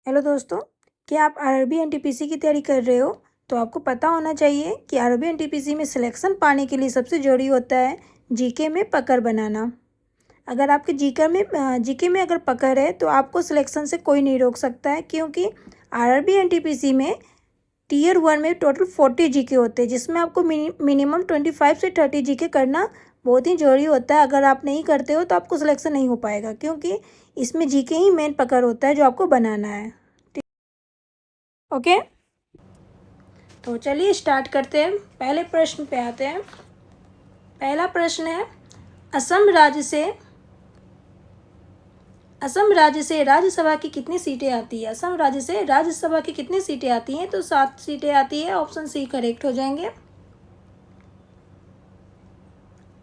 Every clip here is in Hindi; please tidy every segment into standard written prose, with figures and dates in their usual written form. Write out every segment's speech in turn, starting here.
हेलो दोस्तों, क्या आप आरआरबी एनटीपीसी की तैयारी कर रहे हो? तो आपको पता होना चाहिए कि आरआरबी एनटीपीसी में सिलेक्शन पाने के लिए सबसे ज़रूरी होता है जीके में पकड़ बनाना। अगर आपके जीके में अगर पकड़ है तो आपको सिलेक्शन से कोई नहीं रोक सकता है, क्योंकि आरआरबी एनटीपीसी में टीयर 1 में टोटल 40 जीके होते हैं, जिसमें आपको मिनिमम 25 से 30 जीके करना बहुत ही ज़रूरी होता है। अगर आप नहीं करते हो तो आपको सिलेक्शन नहीं हो पाएगा, क्योंकि इसमें जीके ही मेन पकड़ होता है जो आपको बनाना है। ओके, तो चलिए स्टार्ट करते हैं। पहले प्रश्न पे आते हैं। पहला प्रश्न है, असम राज्य से राज्यसभा की कितनी सीटें आती है? असम राज्य से राज्यसभा की कितनी सीटें आती हैं? तो 7 सीटें आती है। ऑप्शन सी करेक्ट हो जाएंगे।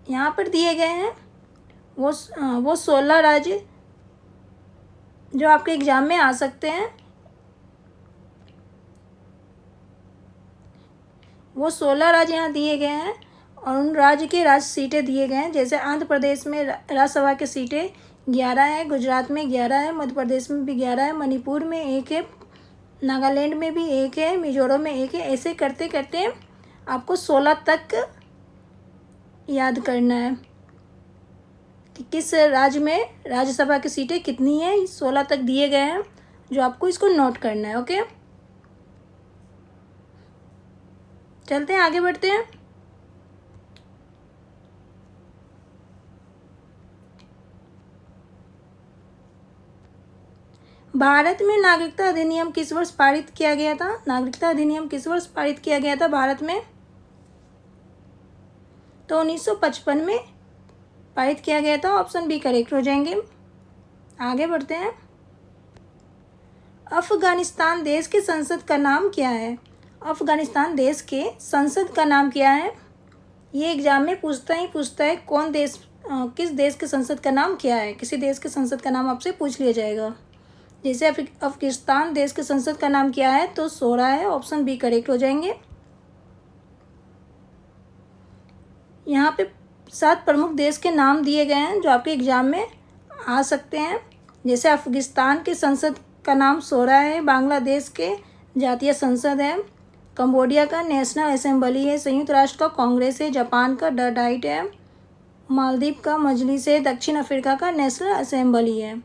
यहाँ पर दिए गए हैं वो 16 राज्य जो आपके एग्जाम में आ सकते हैं। वो 16 राज्य यहाँ दिए गए हैं और उन राज्य के राज्य सीटें दिए गए हैं। जैसे आंध्र प्रदेश में राज्यसभा की सीटें 11 है, गुजरात में 11 है, मध्य प्रदेश में भी 11 है, मणिपुर में 1 है, नागालैंड में भी 1 है, मिजोरम में 1 है। ऐसे करते करते आपको 16 तक याद करना है कि किस राज्य में राज्यसभा की सीटें कितनी हैं। 16 तक दिए गए हैं जो आपको इसको नोट करना है। ओके, चलते हैं, आगे बढ़ते हैं। भारत में नागरिकता अधिनियम किस वर्ष पारित किया गया था? नागरिकता अधिनियम किस वर्ष पारित किया गया था भारत में? तो 1955 में पारित किया गया था। ऑप्शन बी करेक्ट हो जाएंगे। आगे बढ़ते हैं। अफगानिस्तान देश के संसद का नाम क्या है? अफगानिस्तान देश के संसद का नाम क्या है? ये एग्जाम में पूछता है कौन देश, किस देश के संसद का नाम क्या है। किसी देश के संसद का नाम आपसे पूछ लिया जाएगा। जैसे अफगानिस्तान देश के संसद का नाम क्या है? तो 16 है। ऑप्शन बी करेक्ट हो जाएंगे। यहाँ पे 7 प्रमुख देश के नाम दिए गए हैं जो आपके एग्जाम में आ सकते हैं। जैसे अफगानिस्तान के संसद का नाम 16 है, बांग्लादेश के जातीय संसद है, कंबोडिया का नेशनल असेंबली है, संयुक्त राष्ट्र का कांग्रेस है, जापान का डाइट है, मालदीव का मजलिस है, दक्षिण अफ्रीका का नेशनल असेंबली है।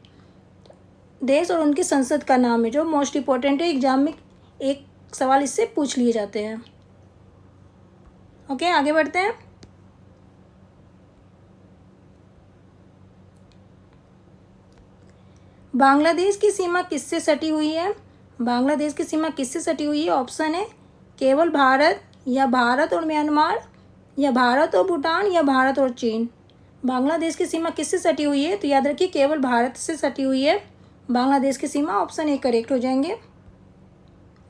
देश और उनकी संसद का नाम है जो मोस्ट इम्पोर्टेंट है। एग्जाम में एक सवाल इससे पूछ लिए जाते हैं। ओके, आगे बढ़ते हैं। बांग्लादेश की सीमा किससे सटी हुई है? बांग्लादेश की सीमा किससे सटी हुई है? ऑप्शन है केवल भारत, या भारत और म्यांमार, या भारत और भूटान, या भारत और चीन। बांग्लादेश की सीमा किससे सटी हुई है? तो याद रखिए केवल भारत से सटी हुई है बांग्लादेश की सीमा। ऑप्शन ए करेक्ट हो जाएंगे।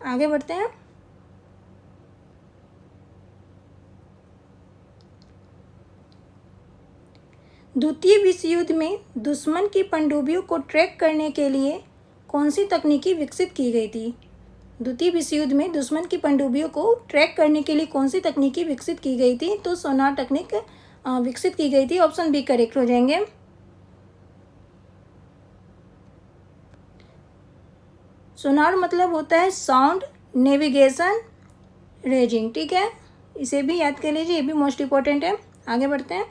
आगे बढ़ते हैं। द्वितीय विश्व युद्ध में दुश्मन की पनडुब्बियों को ट्रैक करने के लिए कौन सी तकनीकी विकसित की गई थी? द्वितीय विश्व युद्ध में दुश्मन की पनडुब्बियों को ट्रैक करने के लिए कौन सी तकनीकी विकसित की गई थी? तो सोनार तकनीक विकसित की गई थी। ऑप्शन बी करेक्ट हो जाएंगे। सोनार मतलब होता है साउंड नेविगेशन रेजिंग, ठीक है, इसे भी याद कर लीजिए, ये भी मोस्ट इम्पोर्टेंट है। आगे बढ़ते हैं।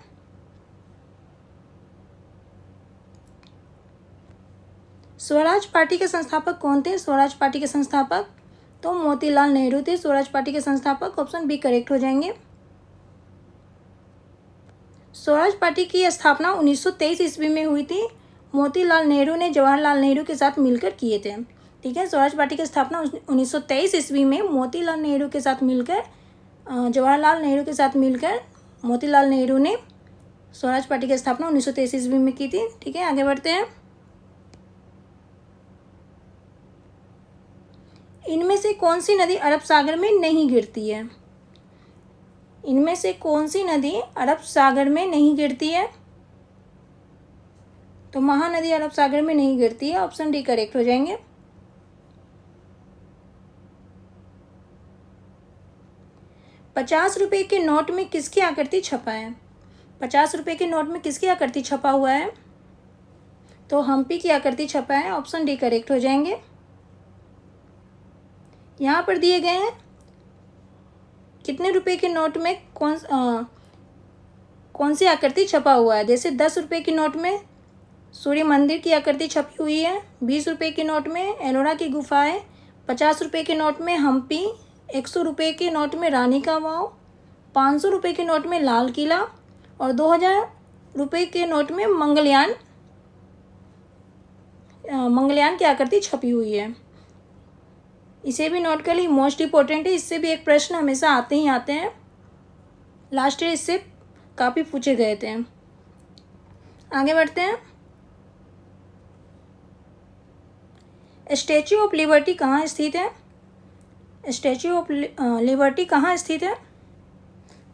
स्वराज पार्टी के संस्थापक कौन थे? स्वराज पार्टी के संस्थापक तो मोतीलाल नेहरू थे स्वराज पार्टी के संस्थापक। ऑप्शन बी करेक्ट हो जाएंगे। स्वराज पार्टी की स्थापना 1923 ईस्वी में हुई थी। मोतीलाल नेहरू ने जवाहरलाल नेहरू के साथ मिलकर किए थे, ठीक है। स्वराज पार्टी की स्थापना 1923 ईस्वी में मोतीलाल नेहरू के साथ मिलकर, जवाहरलाल नेहरू के साथ मिलकर मोतीलाल नेहरू ने स्वराज पार्टी की स्थापना 1923 ईस्वी में की थी, ठीक है। आगे बढ़ते हैं। इनमें से कौन सी नदी अरब सागर में नहीं गिरती है? इनमें से कौन सी नदी अरब सागर में नहीं गिरती है? तो महानदी अरब सागर में नहीं गिरती है। ऑप्शन डी करेक्ट हो जाएंगे। ₹50 के नोट में किसकी आकृति छपा है? ₹50 के नोट में किसकी आकृति छपा हुआ है? तो हम्पी की आकृति छपा है। ऑप्शन डी करेक्ट हो जाएंगे। यहाँ पर दिए गए हैं कितने रुपए के नोट में कौन सी आकृति छपा हुआ है। जैसे 10 रुपये की नोट में सूर्य मंदिर की आकृति छपी हुई है, 20 रुपये की नोट में एलोरा की गुफा है, 50 रुपये के नोट में हम्पी, 100 रुपये के नोट में रानी का वाव, 500 रुपये के नोट में लाल किला और 2000 रुपये के नोट में मंगलयान की आकृति छपी हुई है। इसे भी नोट कर ली, मोस्ट इम्पोर्टेंट है, इससे भी एक प्रश्न हमेशा आते ही आते हैं। लास्ट ईयर इससे काफ़ी पूछे गए थे। आगे बढ़ते हैं। स्टैच्यू ऑफ लिबर्टी कहाँ स्थित है। स्टैच्यू ऑफ लिबर्टी कहाँ स्थित है,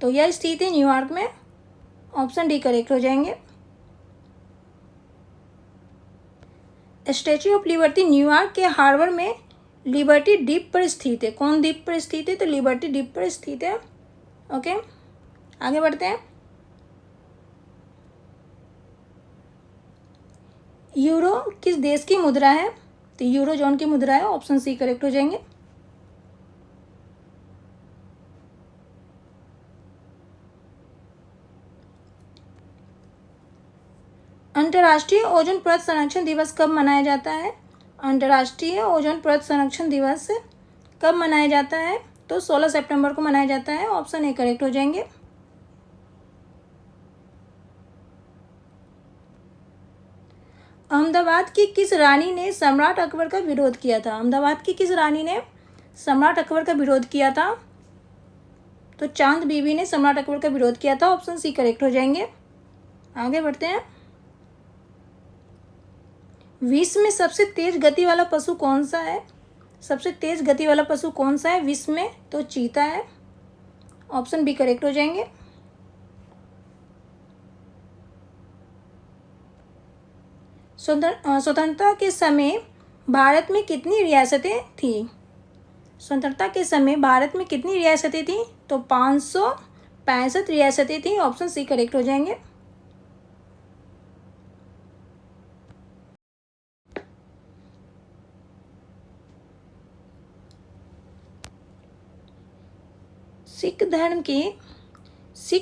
तो यह स्थित है न्यूयॉर्क में। ऑप्शन डी करेक्ट हो जाएंगे। स्टैच्यू ऑफ लिबर्टी न्यूयॉर्क के हार्बर में लिबर्टी द्वीप पर स्थित है। कौन द्वीप पर स्थित है, तो लिबर्टी द्वीप पर स्थित है। ओके, आगे बढ़ते हैं। यूरो किस देश की मुद्रा है, तो यूरो जोन की मुद्रा है। ऑप्शन सी करेक्ट हो जाएंगे। अंतर्राष्ट्रीय ओजोन परत संरक्षण दिवस कब मनाया जाता है। अंतर्राष्ट्रीय ओजोन परत संरक्षण दिवस कब मनाया जाता है, तो 16 सितंबर को मनाया जाता है। ऑप्शन ए करेक्ट हो जाएंगे। अहमदाबाद की किस रानी ने सम्राट अकबर का विरोध किया था। अहमदाबाद की किस रानी ने सम्राट अकबर का विरोध किया था, तो चांद बीबी ने सम्राट अकबर का विरोध किया था। ऑप्शन सी करेक्ट हो जाएंगे। आगे बढ़ते हैं। विश्व में सबसे तेज गति वाला पशु कौन सा है। सबसे तेज गति वाला पशु कौन सा है विश्व में, तो चीता है। ऑप्शन बी करेक्ट हो जाएंगे। स्वतंत्रता के समय भारत में कितनी रियासतें थी। स्वतंत्रता के समय भारत में कितनी रियासतें थी, तो 565 रियासतें थी। ऑप्शन सी करेक्ट हो जाएंगे। सिख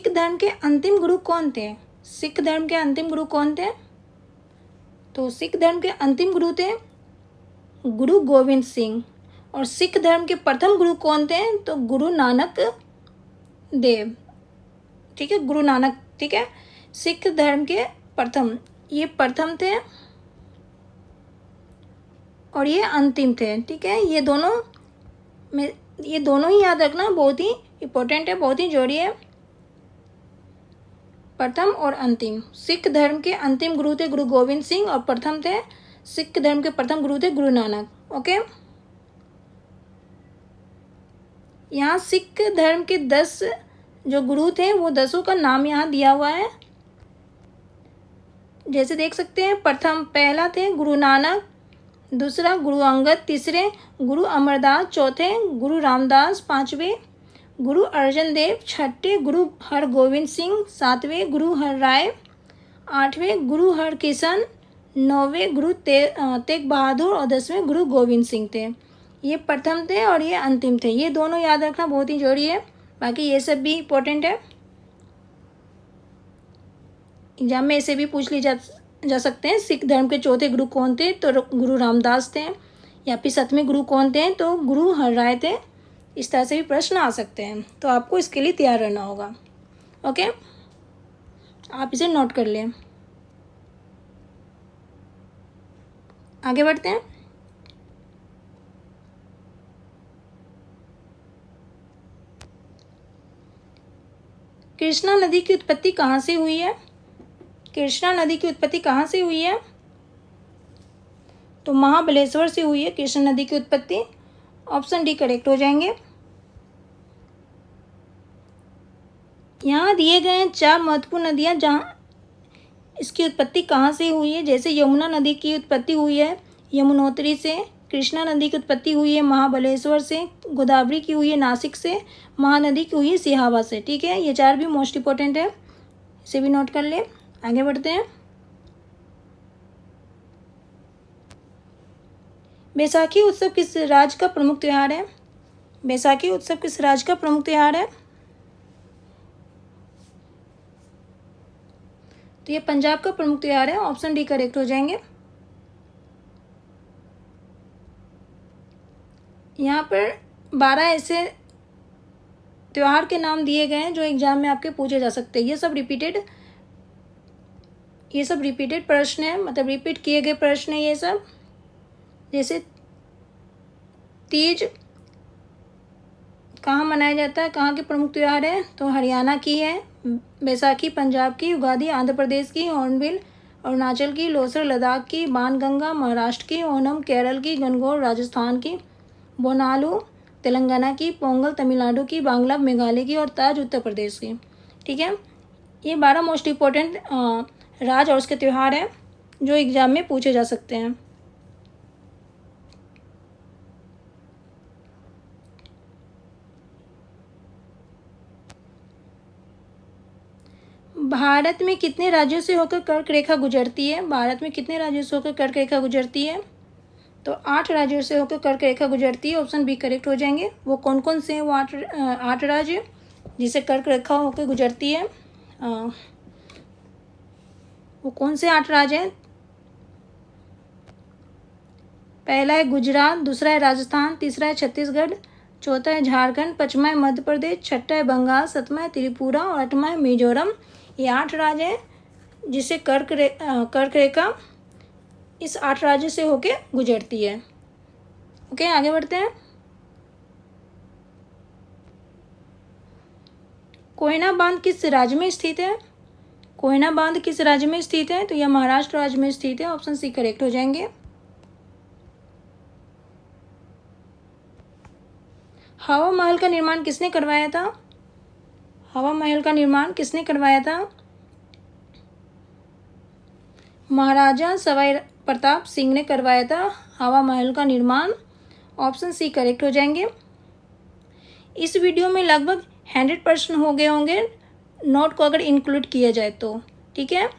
धर्म के अंतिम गुरु कौन थे। सिख धर्म के अंतिम गुरु कौन थे, तो सिख धर्म के अंतिम गुरु थे गुरु गोविंद सिंह। और सिख धर्म के प्रथम गुरु कौन थे, तो गुरु नानक देव। ठीक है, गुरु नानक। ठीक है, सिख धर्म के ये प्रथम थे और ये अंतिम थे। ठीक है, ये दोनों ही याद रखना, बहुत ही इम्पोर्टेंट है, बहुत ही जरूरी है। प्रथम और अंतिम। सिख धर्म के अंतिम गुरु थे गुरु गोविंद सिंह और प्रथम थे सिख धर्म के प्रथम गुरु थे गुरु नानक। ओके, यहाँ सिख धर्म के 10 जो गुरु थे वो 10 का नाम यहाँ दिया हुआ है। जैसे देख सकते हैं, पहला थे गुरु नानक, दूसरा गुरु अंगद, तीसरे गुरु अमरदास, चौथे गुरु रामदास, पांचवें गुरु अर्जन देव, छठे गुरु हरगोविंद सिंह, सातवें गुरु हर राय, आठवें गुरु हरकिशन, 9वें गुरु तेग बहादुर और 10वें गुरु गोविंद सिंह थे। ये प्रथम थे और ये अंतिम थे। ये दोनों याद रखना बहुत ही जरूरी है, बाकी ये सब भी इम्पोर्टेंट है। एग्जाम में ऐसे भी पूछ ली जा सकते हैं। सिख धर्म के चौथे गुरु कौन थे, तो गुरु रामदास थे। या फिर 7वें गुरु कौन थे, तो गुरु हर राय थे। इस तरह से भी प्रश्न आ सकते हैं, तो आपको इसके लिए तैयार रहना होगा। ओके, आप इसे नोट कर लें। आगे बढ़ते हैं। कृष्णा नदी की उत्पत्ति कहाँ से हुई है। कृष्णा नदी की उत्पत्ति कहाँ से हुई है, तो महाबलेश्वर से हुई है कृष्णा नदी की उत्पत्ति। ऑप्शन डी करेक्ट हो जाएंगे। यहाँ दिए गए हैं 4 महत्वपूर्ण नदियाँ जहाँ इसकी उत्पत्ति कहाँ से हुई है। जैसे यमुना नदी की उत्पत्ति हुई है यमुनोत्री से, कृष्णा नदी की उत्पत्ति हुई है महाबलेश्वर से, गोदावरी की हुई है नासिक से, महानदी की हुई है सिहावा से। ठीक है, ये 4 भी मोस्ट इम्पोर्टेंट है, इसे भी नोट कर ले। आगे बढ़ते हैं। बैसाखी उत्सव किस राज्य का प्रमुख त्यौहार है। बैसाखी उत्सव किस राज्य का प्रमुख त्यौहार है? तो ये पंजाब का प्रमुख त्यौहार है। ऑप्शन डी करेक्ट हो जाएंगे। यहाँ पर 12 ऐसे त्यौहार के नाम दिए गए हैं जो एग्जाम में आपके पूछे जा सकते हैं। ये सब रिपीटेड प्रश्न है, मतलब रिपीट किए गए प्रश्न है ये सब। जैसे तीज कहाँ मनाया जाता है, कहाँ के प्रमुख त्यौहार है? तो हरियाणा की है, बैसाखी पंजाब की, उगादी आंध्र प्रदेश की, हॉर्नबिल अरुणाचल की, लोसर लद्दाख की, बाणगंगा महाराष्ट्र की, ओणम केरल की, गणगौर राजस्थान की, बोनालू तेलंगाना की, पोंगल तमिलनाडु की, बांग्ला मेघालय की और ताज उत्तर प्रदेश की। ठीक है, ये 12 मोस्ट इम्पोर्टेंट राज्य और उसके त्यौहार हैं जो एग्जाम में पूछे जा सकते हैं। भारत में कितने राज्यों से होकर कर्क रेखा गुजरती है? भारत में कितने राज्यों से होकर कर्क रेखा गुजरती है? तो 8 राज्यों से होकर कर्क रेखा गुजरती है। ऑप्शन बी करेक्ट हो जाएंगे। वो कौन कौन से हैं वो 8 राज्य जिसे कर्क रेखा होकर गुजरती है? वो कौन से 8 राज्य हैं? पहला है गुजरात, दूसरा है राजस्थान, तीसरा है छत्तीसगढ़, चौथा है झारखंड, पांचवा है मध्य प्रदेश, छठा है बंगाल, सातवां है त्रिपुरा और आठवां है मिजोरम। ये 8 राज्य हैं जिसे कर्क रेखा इस 8 राज्यों से होके गुजरती है। ओके, आगे बढ़ते हैं। कोयना बांध किस राज्य में स्थित है? कोयना बांध किस राज्य में स्थित है? तो यह महाराष्ट्र राज्य में स्थित है। ऑप्शन सी करेक्ट हो जाएंगे। हवा महल का निर्माण किसने करवाया था? हवा महल का निर्माण किसने करवाया था? महाराजा सवाई प्रताप सिंह ने करवाया था हवा महल का निर्माण। ऑप्शन सी करेक्ट हो जाएंगे। इस वीडियो में लगभग 100% हो गए होंगे नोट को अगर इंक्लूड किया जाए तो। ठीक है,